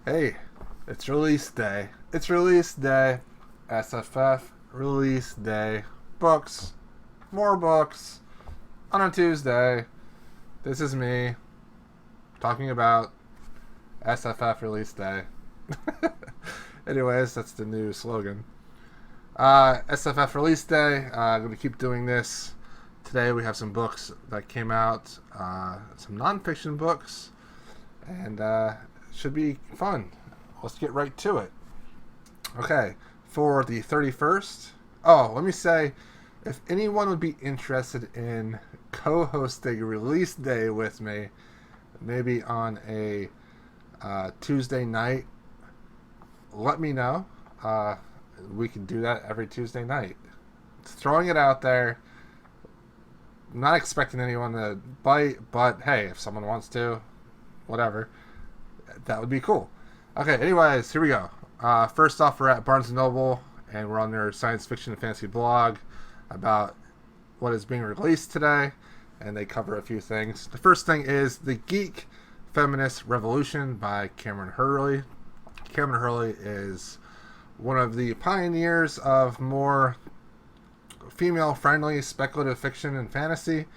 Hey, it's release day. It's release day. SFF release day. Books. More books. On a Tuesday. This is me talking about SFF release day. Anyways, that's the new slogan. SFF release day. I'm going to keep doing this. Today we have some books that came out. Some nonfiction books. And should be fun. Let's get right to it. Okay, for the 31st. Oh, let me say, if anyone would be interested in co-hosting release day with me, maybe on a Tuesday night, let me know. We can do that every Tuesday night. Just throwing it out there. I'm not expecting anyone to bite, but hey, if someone wants to, whatever. That would be cool. Okay, anyways, here we go. First off, we're at Barnes & Noble, and we're on their science fiction and fantasy blog about what is being released today, and they cover a few things. The first thing is The Geek Feminist Revolution by Cameron Hurley. Cameron Hurley is one of the pioneers of more female-friendly speculative fiction and fantasy.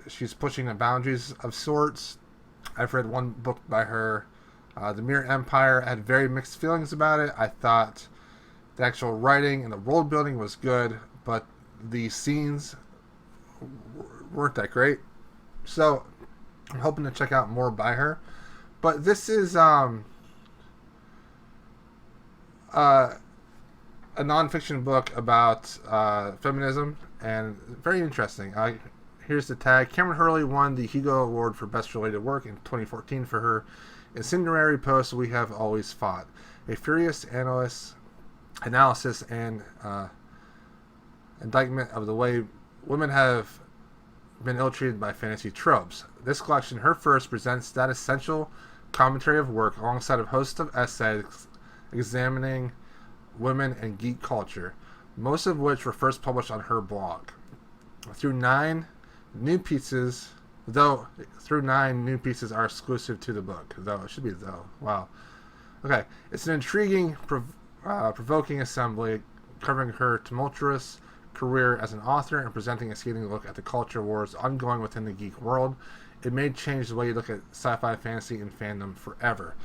She's pushing the boundaries of sorts. I've read one book by her, The Mirror Empire. I had very mixed feelings about it. I thought the actual writing and the world building was good, but the scenes weren't that great. So I'm hoping to check out more by her. But this is a nonfiction book about feminism, and very interesting. Here's the tag. Cameron Hurley won the Hugo Award for Best Related Work in 2014 for her incendiary post, We Have Always Fought. A furious analysis and indictment of the way women have been ill-treated by fantasy tropes. This collection, her first, presents that essential commentary of work alongside a host of essays examining women and geek culture, most of which were first published on her blog. Through nine new pieces are exclusive to the book. It should be though. Wow. Okay. It's an intriguing, provoking assembly covering her tumultuous career as an author and presenting a scathing look at the culture wars ongoing within the geek world. It may change the way you look at sci-fi, fantasy, and fandom forever.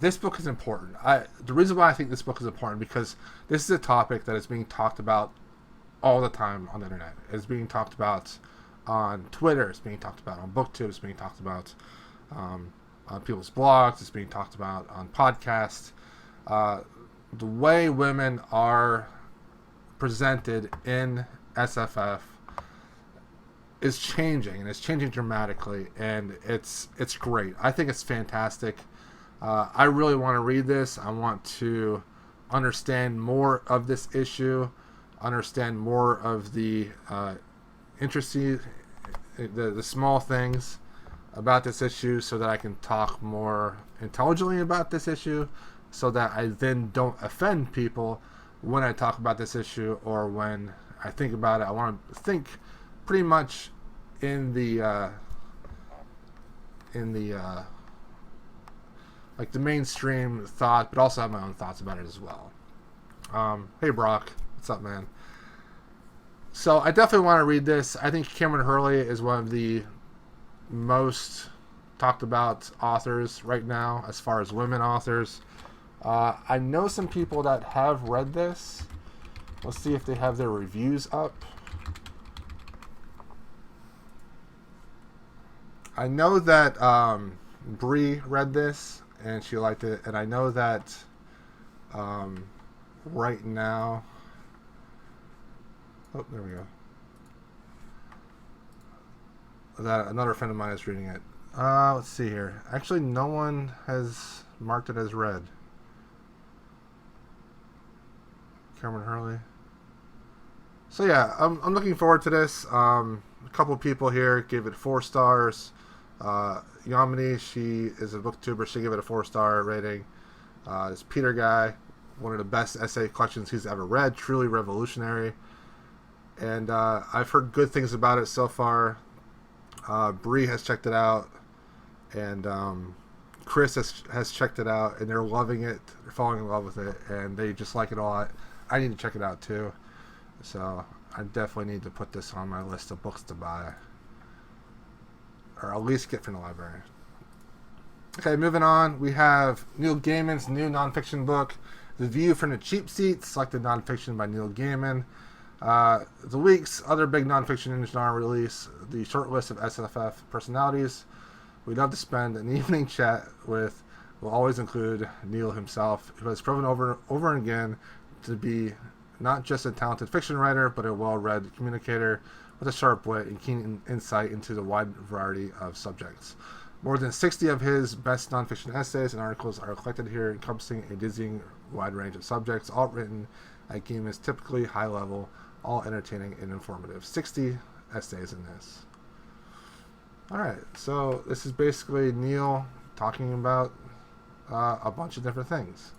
This book is important. The reason why I think this book is important, because this is a topic that is being talked about all the time on the internet. It's being talked about on Twitter. It's being talked about on BookTube. It's being talked about on people's blogs. It's being talked about on podcasts. The way women are presented in SFF is changing, and it's changing dramatically, and it's great. I think it's fantastic. I really want to read this. I want to understand more of this issue, understand more of the interesting, the small things about this issue, so that I can talk more intelligently about this issue, so that I then don't offend people when I talk about this issue or when I think about it. I want to think pretty much in the like the mainstream thought, but also have my own thoughts about it as well. Hey Brock, what's up, man? So I definitely want to read this. I think Cameron Hurley is one of the most talked about authors right now as far as women authors. I know some people that have read this. Let's see if they have their reviews up. I know that Bree read this and she liked it, and I know that right now, there we go, that another friend of mine is reading it. Let's see here. Actually, no one has marked it as read. Cameron Hurley. So yeah, I'm looking forward to this. A couple people here gave it 4 stars. Yamini, she is a booktuber. She gave it a 4-star rating. This Peter guy, one of the best essay collections he's ever read. Truly revolutionary. And I've heard good things about it so far. Bree has checked it out, and Chris has checked it out, and they're loving it. They're falling in love with it, and they just like it a lot. I need to check it out too. So I definitely need to put this on my list of books to buy, or at least get from the library. Okay, moving on. We have Neil Gaiman's new nonfiction book, The View from the Cheap Seat, selected nonfiction by Neil Gaiman. The week's other big nonfiction in genre release, the short list of SFF personalities. We'd love to spend an evening chat with, will always include Neil himself, who has proven over and again to be not just a talented fiction writer, but a well-read communicator with a sharp wit and keen insight into the wide variety of subjects. More than 60 of his best nonfiction essays and articles are collected here, encompassing a dizzying wide range of subjects, all written at Gaiman's typically high level, all entertaining and informative. 60 essays in this. Alright, so this is basically Neil talking about a bunch of different things.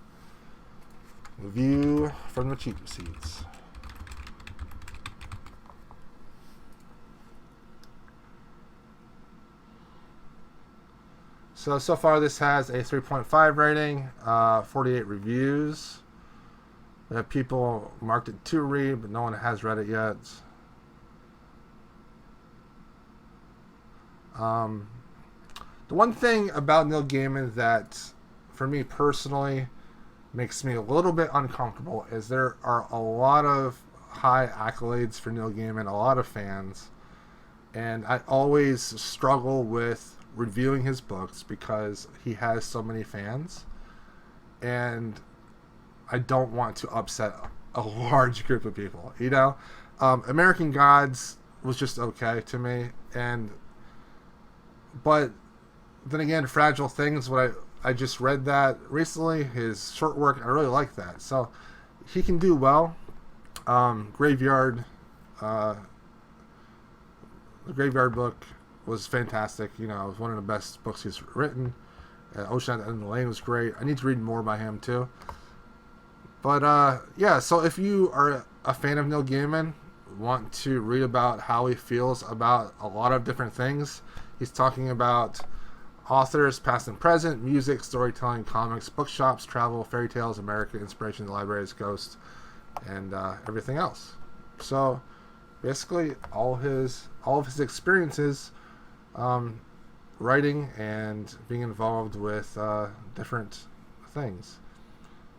The View from the Cheap Seats. So far this has a 3.5 rating, 48 reviews. We have people marked it to read, but no one has read it yet. The one thing about Neil Gaiman that, for me personally, makes me a little bit uncomfortable is there are a lot of high accolades for Neil Gaiman, a lot of fans, and I always struggle with reviewing his books because he has so many fans, and I don't want to upset a large group of people, you know? American Gods was just okay to me, but then again, Fragile Things, I just read that recently, his short work, I really like that. So he can do well. Graveyard, the Graveyard book was fantastic. You know, it was one of the best books he's written. Ocean at the End of the Lane was great. I need to read more by him too. But yeah, so if you are a fan of Neil Gaiman, want to read about how he feels about a lot of different things, he's talking about authors, past and present, music, storytelling, comics, bookshops, travel, fairy tales, American inspiration, libraries, ghosts, and everything else. So basically, all of his experiences, writing and being involved with different things.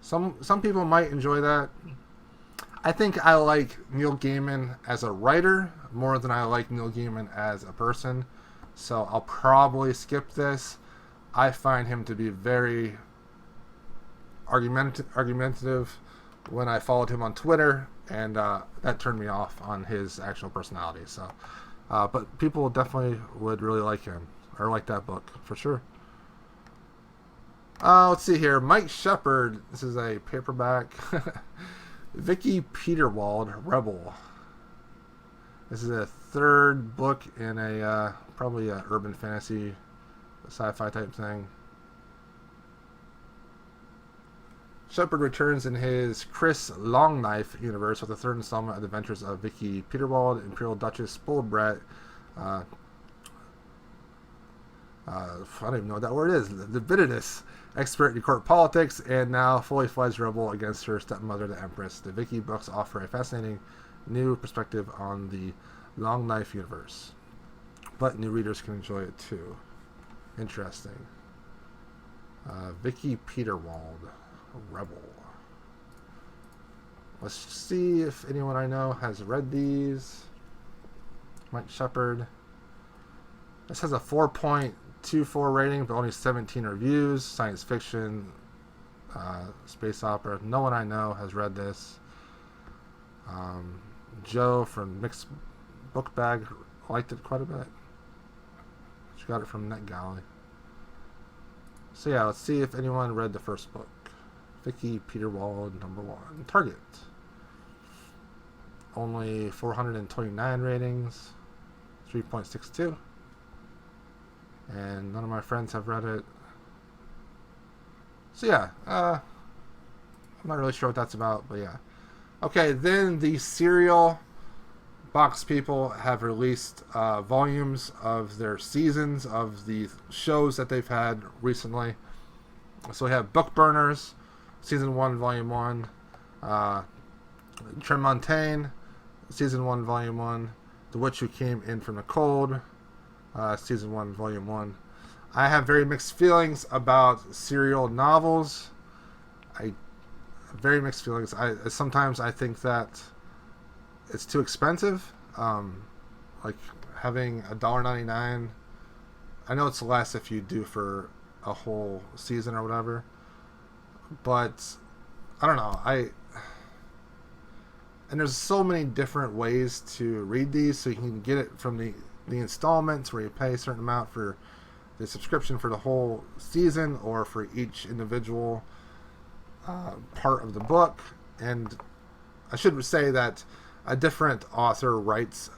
Some people might enjoy that. I think I like Neil Gaiman as a writer more than I like Neil Gaiman as a person. So I'll probably skip this. I find him to be very argumentative when I followed him on Twitter, and that turned me off on his actual personality. So, but people definitely would really like him, or like that book, for sure. Let's see here. Mike Shepard. This is a paperback. Vicky Peterwald, Rebel. This is a third book in a probably a urban fantasy, sci-fi type thing. Shepard returns in his Chris Longknife universe with the third installment of the adventures of Vicky Peterwald, Imperial Duchess Bullbret. I don't even know what that word is. The Vitidus, expert in court politics, and now fully fledged rebel against her stepmother, the Empress. The Vicky books offer a fascinating new perspective on the Longknife universe, but new readers can enjoy it too. Interesting. Vicky Peterwald, Rebel. Let's see if anyone I know has read these. Mike Shepard. This has a 4.24 rating, but only 17 reviews. Science fiction, space opera. No one I know has read this. Joe from Mixed Book Bag liked it quite a bit. She got it from NetGalley. So yeah, let's see if anyone read the first book. Vicky Peterwald, #1. Target. Only 429 ratings. 3.62. And none of my friends have read it. So yeah, I'm not really sure what that's about, but yeah. Okay, then the serial Box people have released volumes of their seasons of the shows that they've had recently. So we have Book Burners, Season 1, Volume 1. Tremontaine, Season 1, Volume 1. The Witch Who Came In From the Cold, Season 1, Volume 1. I have very mixed feelings about serial novels. Very mixed feelings. Sometimes I think that it's too expensive. Like having $1.99. I know it's less if you do for a whole season or whatever, but I don't know. And there's so many different ways to read these, so you can get it from the installments where you pay a certain amount for the subscription for the whole season or for each individual part of the book. And I should say that a different author writes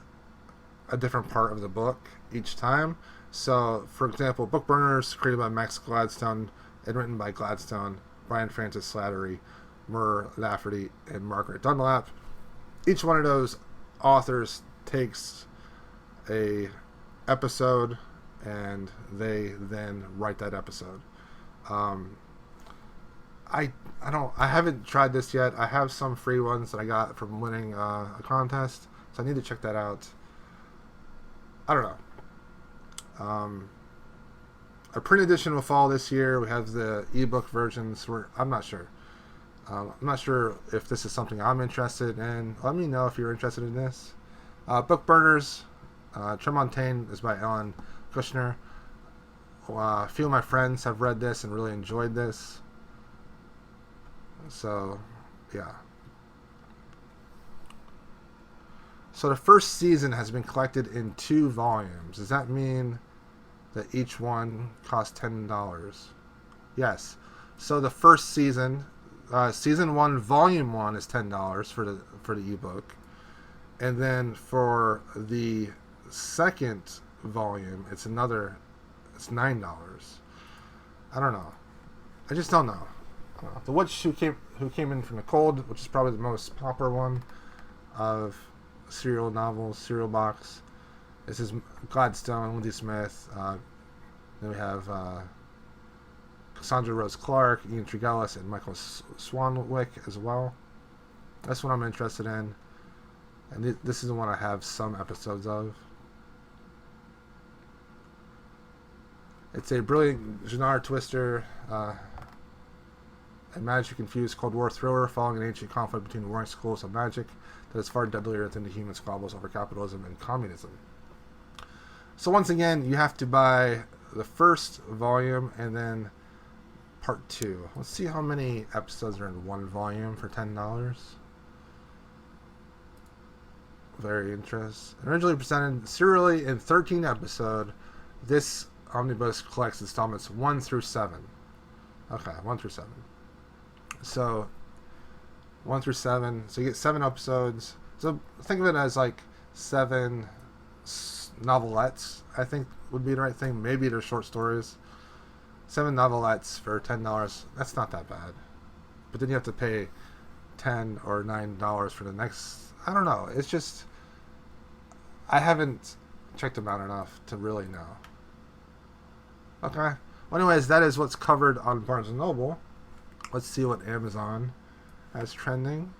a different part of the book each time. So, for example, Book Burners, created by Max Gladstone and written by Gladstone, Brian Francis Slattery, Murr Lafferty, and Margaret Dunlap. Each one of those authors takes a episode and they then write that episode. I haven't tried this yet. I have some free ones that I got from winning a contest, so I need to check that out. I don't know. A print edition will fall this year. We have the ebook versions. I'm not sure. I'm not sure if this is something I'm interested in. Let me know if you're interested in this. Book Burners, Tremontaine is by Ellen Kushner. A few of my friends have read this and really enjoyed this. So, yeah. So the first season has been collected in 2 volumes. Does that mean that each one costs $10? Yes. So the first season, Season 1, Volume 1 is $10 for the ebook. And then for the second volume, it's $9. I don't know. I just don't know. The Witch Who Came In From the Cold, which is probably the most popular one of serial novels, serial box. This is Gladstone, Lindsay Smith. Then we have Cassandra Rose Clark, Ian Tregellis, and Michael Swanwick as well. That's what I'm interested in. And this is the one I have some episodes of. It's a brilliant genre twister, a magic-infused Cold War thriller following an ancient conflict between warring schools of magic that is far deadlier than the human squabbles over capitalism and communism. So once again, you have to buy the first volume and then part 2. Let's see how many episodes are in one volume for $10. Very interesting. Originally presented serially in 13 episodes, this omnibus collects installments 1 through 7. Okay, 1 through 7. So 1 through 7. So you get 7 episodes. So think of it as like 7 novelettes, I think would be the right thing. Maybe they're short stories. 7 novelettes for $10. That's not that bad. But then you have to pay $10 or $9 for the next. I don't know. It's just, I haven't checked them out enough to really know. Okay. Well, anyways, that is what's covered on Barnes & Noble. Let's see what Amazon has trending.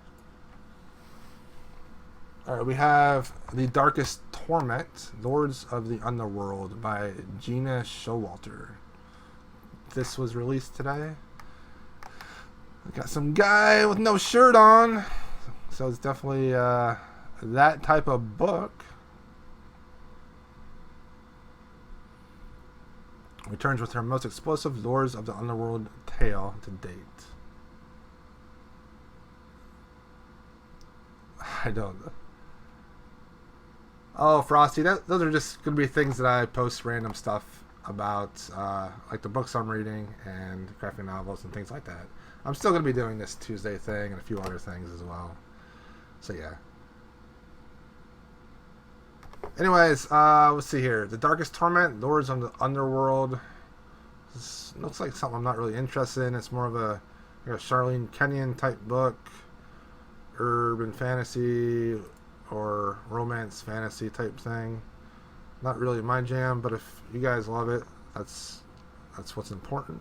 Alright, we have The Darkest Torment, Lords of the Underworld by Gina Showalter. This was released today. We got some guy with no shirt on. So it's definitely that type of book. Returns with her most explosive Lords of the Underworld tale to date. I don't know. Oh, Frosty, those are just going to be things that I post random stuff about, like the books I'm reading and graphic novels and things like that. I'm still going to be doing this Tuesday thing and a few other things as well. So, yeah. Anyways, let's see here. The Darkest Torment, Lords of the Underworld. This looks like something I'm not really interested in. It's more of a Charlene Kenyon type book. Urban fantasy or romance fantasy type thing. Not really my jam, but if you guys love it, that's what's important.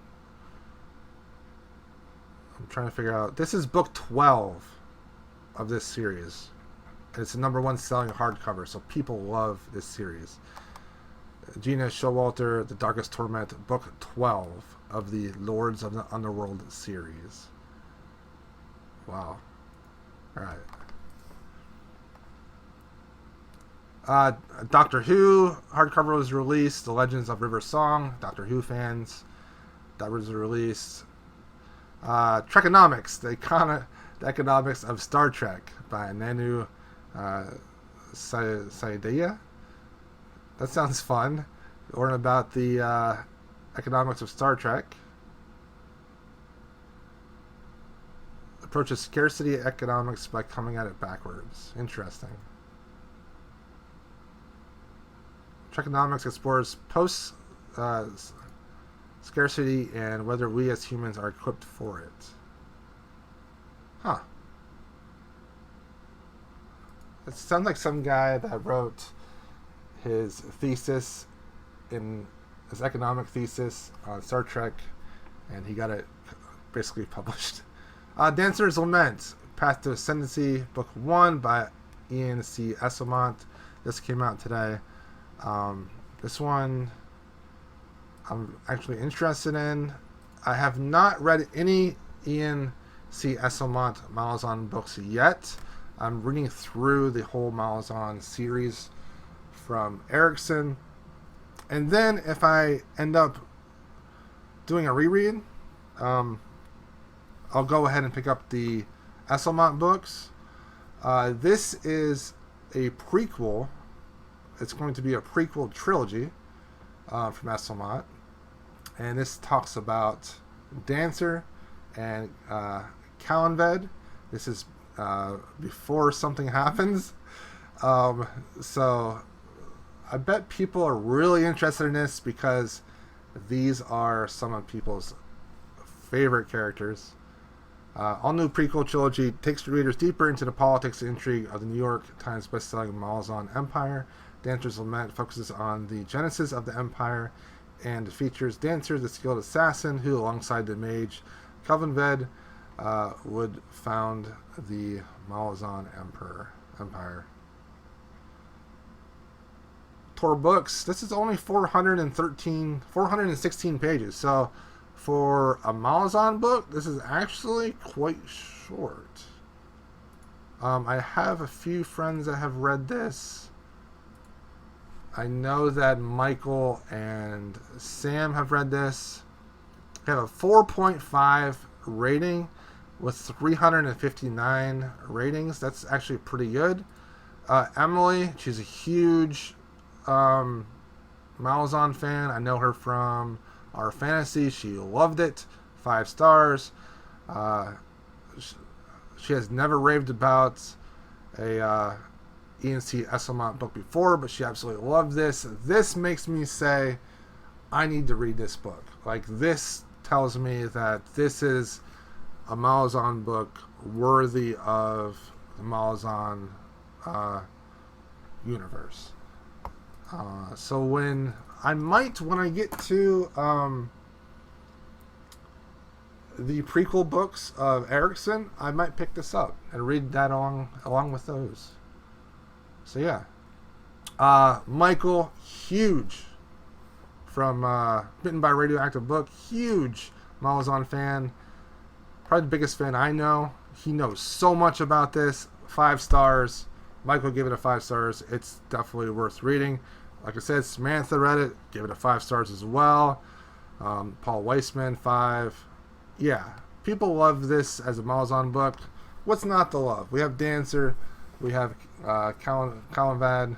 I'm trying to figure out. This is book 12 of this series. And it's the #1 selling hardcover, so people love this series. Gina Showalter, The Darkest Torment, book 12 of the Lords of the Underworld series. Wow. Alright. Doctor Who hardcover was released. The Legends of River Song. Doctor Who fans. That was released. Trekonomics, the economics of Star Trek by Nanu Saidaya. That sounds fun. Learn about the economics of Star Trek. Approaches scarcity economics by coming at it backwards. Interesting. Trekonomics explores post scarcity and whether we as humans are equipped for it. Huh. It sounds like some guy that wrote his thesis in his economic thesis on Star Trek, and he got it basically published. Dancer's Lament, Path to Ascendancy, book 1 by Ian C. Esselmont. This came out today. This one I'm actually interested in. I have not read any Ian C. Esselmont Malazan books yet. I'm reading through the whole Malazan series from Erickson. And then if I end up doing a reread, I'll go ahead and pick up the Esselmont books. This is a prequel. It's going to be a prequel trilogy from Esselmont. And this talks about Dancer and Kalanved. This is before something happens. So I bet people are really interested in this because these are some of people's favorite characters. All new prequel trilogy takes readers deeper into the politics and intrigue of the New York Times bestselling Malazan Empire. Dancer's Lament focuses on the genesis of the empire and features Dancer, the skilled assassin, who, alongside the mage Kalanved, would found the Malazan Empire. Tor Books. This is only 416 pages. So for a Malazan book, this is actually quite short. I have a few friends that have read this. I know that Michael and Sam have read this. I have a 4.5 rating with 359 ratings. That's actually pretty good. Emily, she's a huge Malazan fan. I know her from Our Fantasy. She loved it. 5 stars. She has never raved about a Ian C. Esselmont book before, but she absolutely loved this. This makes me say, I need to read this book. Like, this tells me that this is a Malazan book worthy of the Malazan universe. So when I get to the prequel books of Erickson, I might pick this up and read that along with those. So yeah. Michael, huge, from Bitten by Radioactive Book, huge Malazan fan. Probably the biggest fan I know. He knows so much about this. 5 stars. Michael gave it a 5 stars. It's definitely worth reading. Like I said, Samantha read it, gave it a 5 stars as well. Paul Weissman, 5. Yeah, people love this as a Malazan book. What's not to love? We have Dancer. We have Kalanved.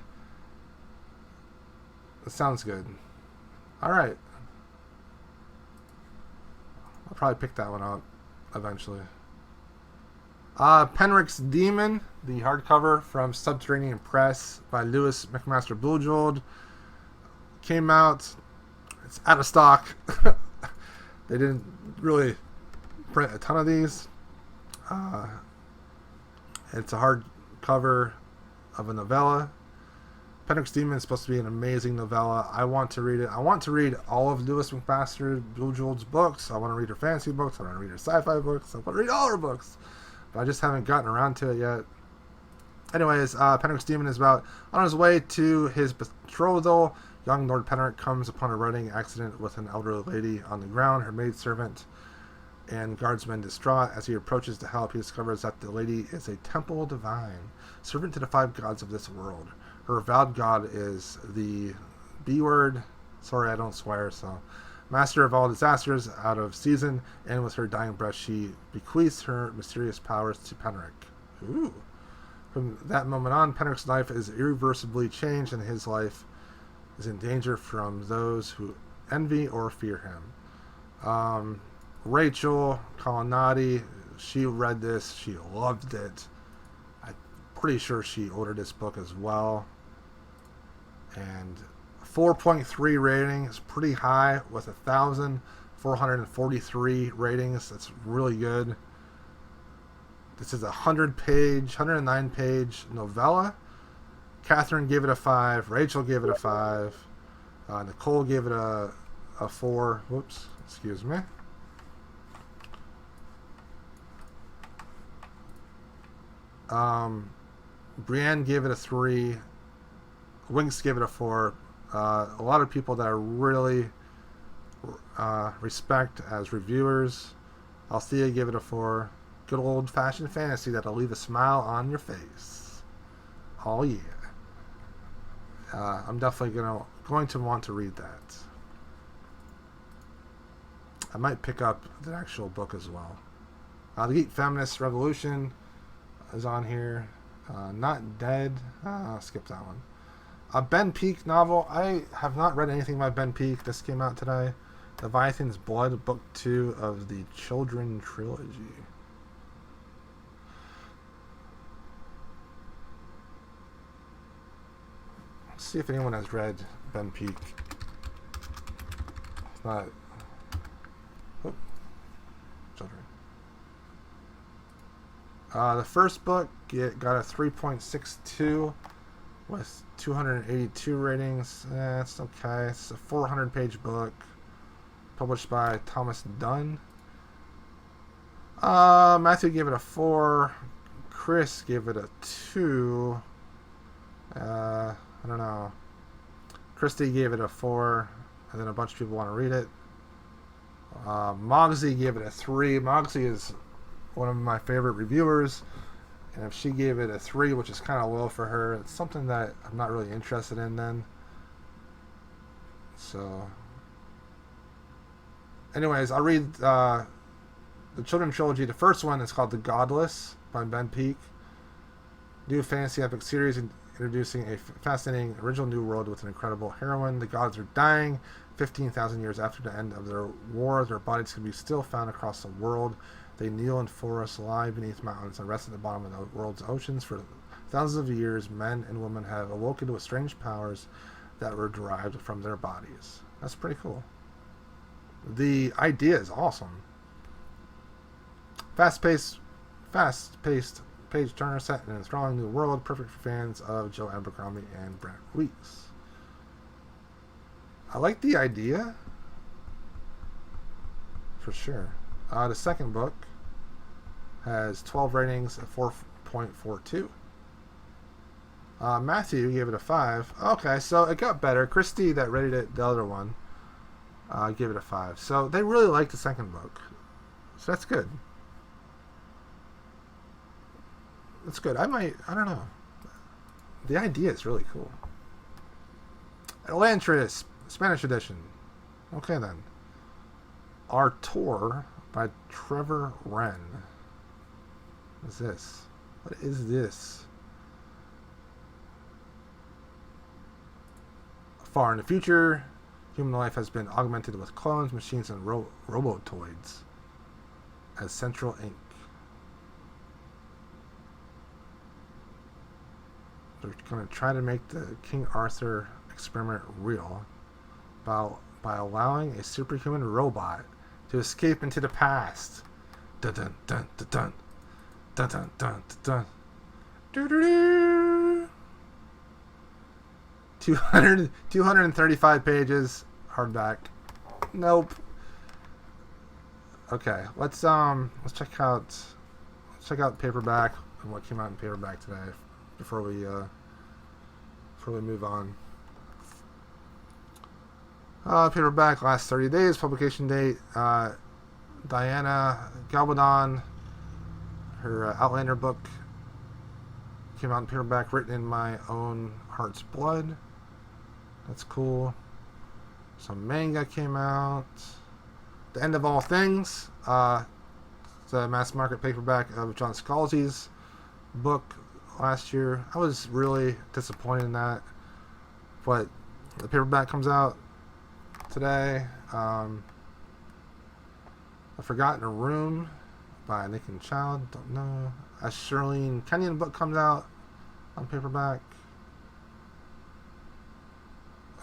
It sounds good. Alright. I'll probably pick that one up eventually. Penrick's Demon, the hardcover from Subterranean Press by Lewis McMaster Bujold, came out. It's out of stock. They didn't really print a ton of these. It's a hardcover. of a novella. Penrick's Demon is supposed to be an amazing novella. I want to read it. I want to read all of Lewis McMaster's books. I want to read her fantasy books. I want to read her sci-fi books. I want to read all her books. But I just haven't gotten around to it yet. Anyways, Penrick's Demon is about on his way to his betrothal. Young Lord Penrick comes upon a running accident with an elderly lady on the ground, her maidservant and guardsmen distraught. As he approaches to help, he discovers that the lady is a temple divine, servant to the 5 gods of this world. Her avowed god is the B word. Sorry, I don't swear, so. Master of all disasters, out of season, and with her dying breath, she bequeaths her mysterious powers to Penrick. Ooh. From that moment on, Penrick's life is irreversibly changed, and his life is in danger from those who envy or fear him. Rachel Colonnati, she read this. She loved it. I'm pretty sure she ordered this book as well. And 4.3 rating is pretty high with 1,443 ratings. That's really good. This is a 109 page novella. Catherine gave it a 5. Rachel gave it a 5. Nicole gave it a 4. Whoops, excuse me. Brienne gave it a 3. Winks gave it a 4. A lot of people that I really respect as reviewers. Althea gave it a 4. Good old-fashioned fantasy that'll leave a smile on your face. Oh yeah. I'm definitely going to want to read that. I might pick up the actual book as well. The Geek Feminist Revolution is on here. Not Dead. I'll skip that one. A Ben Peake novel. I have not read anything by Ben Peake. This came out today. Leviathan's Blood, Book 2 of the Children Trilogy. Let's see if anyone has read Ben Peake. If not... Oh. Children. The first book got a 3.62 with 282 ratings. It's okay. It's a 400-page book published by Thomas Dunn. Matthew gave it a 4. Chris gave it a 2. I don't know. Christy gave it a 4, and then a bunch of people want to read it. Mogsy gave it a 3. Mogsy is one of my favorite reviewers, and if she gave it a 3, which is kind of low for her, it's something that I'm not really interested in then. So, anyways, I'll read the Children Trilogy. The first one is called The Godless by Ben Peake. New fantasy epic series introducing a fascinating original new world with an incredible heroine. The gods are dying. 15,000 years after the end of their war, their bodies can be still found across the world. They kneel in forests, lie beneath mountains, and rest at the bottom of the world's oceans. For thousands of years, men and women have awoken with strange powers that were derived from their bodies. That's pretty cool. The idea is awesome. Fast-paced page-turner set in an enthralling new world, perfect for fans of Joe Abercrombie and Brent Weeks. I like the idea, for sure. The second book has 12 ratings at 4.42. Matthew gave it a 5. Okay, so it got better. Christy, that rated it, the other one, gave it a 5. So they really liked the second book. So that's good. That's good. I don't know. The idea is really cool. Elantris, Spanish edition. Okay then. Artur by Trevor Wren. What's this? What is this? Far in the future, human life has been augmented with clones, machines, and robotoids as central ink. They're going to try to make the King Arthur experiment real by allowing a superhuman robot to escape into the past. Dun dun dun dun dun dun dun dun dun. Doo-doo-doo. 235 pages, hardback. Nope. Okay, let's check out paperback and what came out in paperback today before we move on. Paperback last 30 days, publication date. Diana Gabaldon, her Outlander book came out in paperback, written in my own heart's blood. That's cool. Some manga came out. The End of All Things, the mass market paperback of John Scalzi's book last year. I was really disappointed in that, but the paperback comes out today. A Forgotten Room by Nick and Child, don't know. A Shirlene Kenyon book comes out on paperback.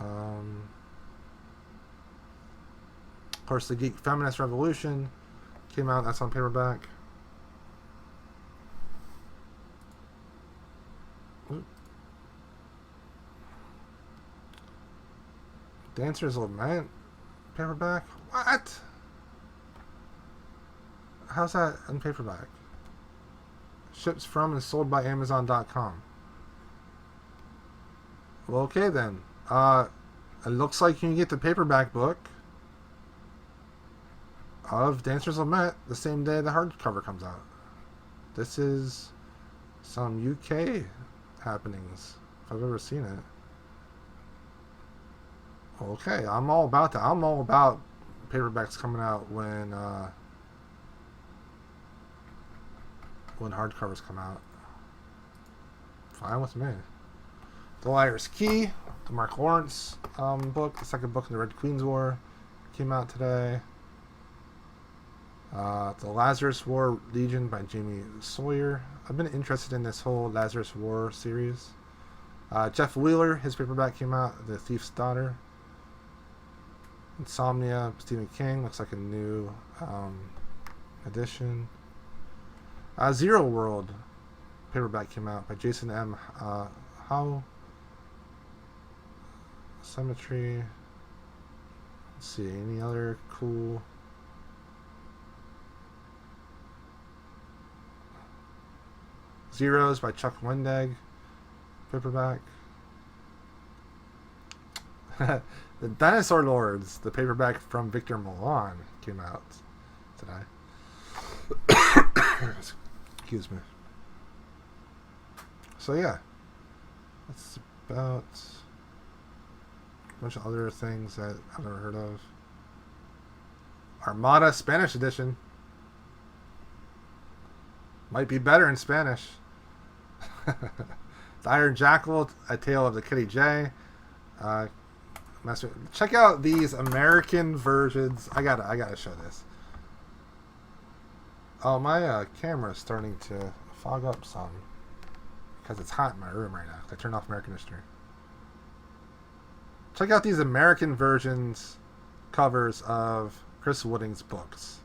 Of course, The Geek Feminist Revolution came out, that's on paperback. Dancer's Lament paperback? What? How's that in paperback? Ships from and sold by Amazon.com. Well, okay then. It looks like you can get the paperback book of Dancer's Lament the same day the hardcover comes out. This is some UK happenings, if I've ever seen it. Okay, I'm all about that. I'm all about paperbacks coming out when hardcovers come out. Fine with me. The Liar's Key, the Mark Lawrence book, the second book in the Red Queen's War, came out today. The Lazarus War Legion by Jamie Sawyer. I've been interested in this whole Lazarus War series. Jeff Wheeler, his paperback came out, The Thief's Daughter. Insomnia, Stephen King, looks like a new edition. Zero World paperback came out by Jason M. Howe. Cemetery. Let's see, any other cool... Zeros by Chuck Wendig paperback. The Dinosaur Lords, the paperback from Victor Milan, came out today. Excuse me. So yeah, that's about a bunch of other things that I've never heard of. Armada Spanish edition might be better in Spanish. The Iron Jackal, A Tale of the Kitty J. Check out these American versions. I gotta show this. Oh, my camera is starting to fog up some because it's hot in my room right now. I turned off American history. Check out these American versions covers of Chris Wooding's books.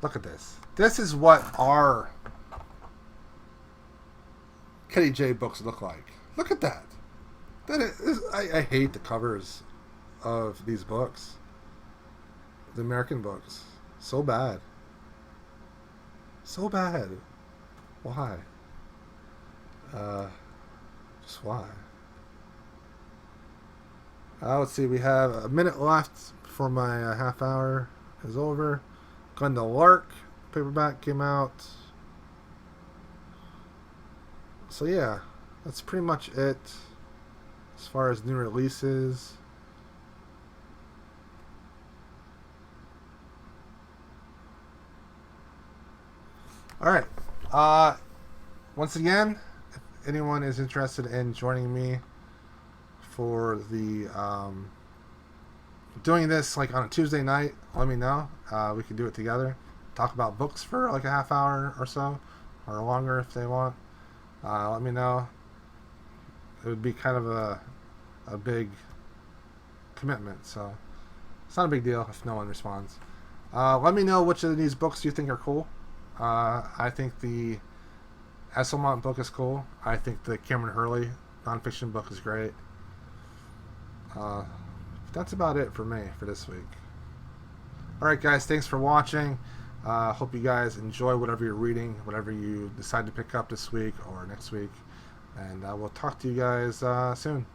Look at this. This is what our Kitty J books look like. Look at that. I hate the covers of these books. The American books. So bad. So bad. Why? Just why? Let's see. We have a minute left before my half hour is over. Glenda Lark paperback came out. So yeah, that's pretty much it as far as new releases. Alright. Once again, if anyone is interested in joining me for the doing this like on a Tuesday night, let me know. We can do it together. Talk about books for like a half hour or so, or longer if they want. Let me know. It would be kind of a big commitment, so it's not a big deal if no one responds. Let me know which of these books you think are cool. I think the Esselmont book is cool. I think the Cameron Hurley nonfiction book is great. That's about it for me for this week. Alright guys, thanks for watching. Hope you guys enjoy whatever you're reading, whatever you decide to pick up this week or next week. And we'll talk to you guys soon.